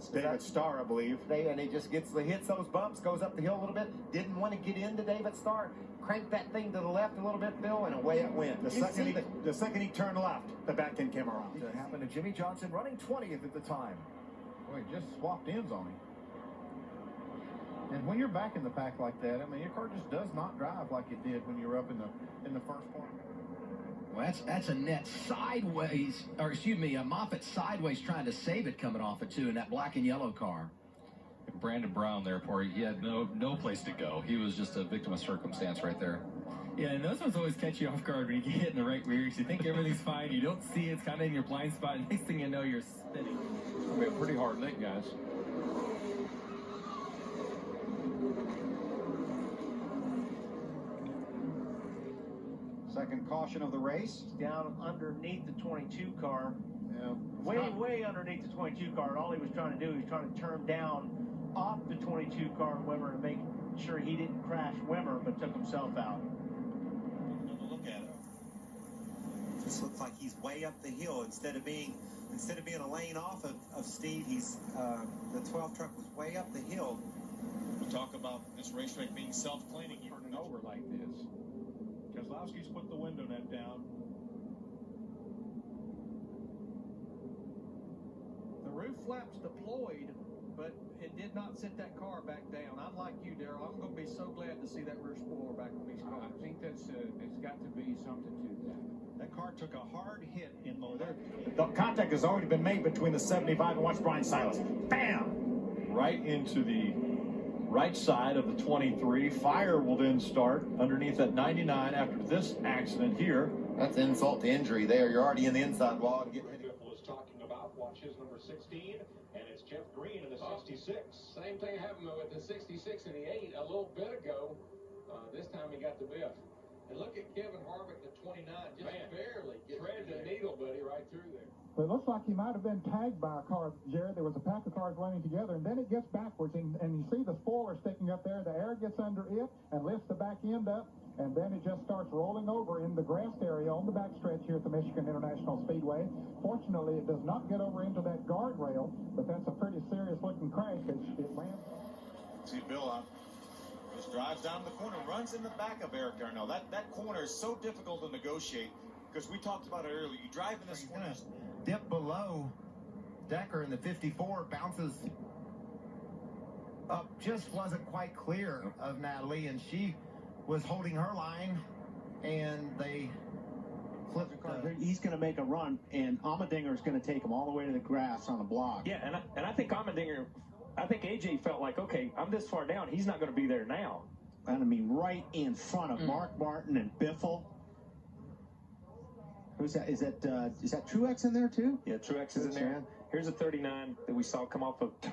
David Starr, I believe. And he just hits those bumps, goes up the hill a little bit. Didn't want to get into David Starr. Cranked that thing to the left a little bit, Phil, and away it went. The second he turned left, the back end came around. It happened to Jimmy Johnson, running 20th at the time. Boy, just swapped ends on him. And when you're back in the pack like that, I mean, your car just does not drive like it did when you were up in the first part. Well, that's a net sideways, or excuse me, a Moffitt sideways trying to save it coming off it too in that black and yellow car. Brandon Brown there, he had no place to go. He was just a victim of circumstance right there. Yeah, and those ones always catch you off guard when you get hit in the right rear. You think everything's fine, you don't see it, it's kind of in your blind spot, and next thing you know, you're spinning. It's going to be a pretty hard night, guys. Second caution of the race. Down underneath the 22 car. Yeah. Way underneath the 22 car. And all he was trying to do, he was trying to turn down off the 22 car Wimmer to make sure he didn't crash Wimmer, but took himself out. Look at it. This looks like he's way up the hill instead of being a lane off of Steve. He's the 12 truck was way up the hill. We talk about this racetrack being self-cleaning. Turning over like this. Keselowski's put the window net down. The roof flaps deployed, but it did not sit that car back down. I'm like you, Darrell. I'm going to be so glad to see that rear spoiler back on these cars. I think that's it's got to be something to that. That car took a hard hit in the left. The contact has already been made between the 75 and watch Brian Silas. Bam! Right into the right side of the 23. Fire will then start underneath that 99 after this accident here. That's insult to injury there. You're already in the inside wall and getting Jeff was talking about. Watch his number 16, and it's Jeff Green in the 66. Same thing happened with the 66 and the 8 a little bit ago. This time he got the biff. And look at Kevin Harvick, the 29, just barely threaded the needle, buddy, right through there. But it looks like he might have been tagged by a car, Jared. There was a pack of cars running together, and then it gets backwards, and you see the spoiler sticking up there. The air gets under it and lifts the back end up, and then it just starts rolling over in the grassed area on the backstretch here at the Michigan International Speedway. Fortunately, it does not get over into that guardrail, but that's a pretty serious-looking crash. It lands. See Bill just drives down the corner, runs in the back of Eric Darnell. That corner is so difficult to negotiate because we talked about it earlier. You drive in this corner. dip below Decker in the 54, bounces up, just wasn't quite clear of Natalie, and she was holding her line, and they flipped. He's going to make a run, and Allmendinger is going to take him all the way to the grass on the block. Yeah, and I think Allmendinger, I think AJ felt like, okay, I'm this far down, he's not going to be there now. And I mean, right in front of Mark Martin and Biffle. Who's that? Is that Truex in there too? Yeah, Truex is in there. Here's a 39 that we saw come off of turn.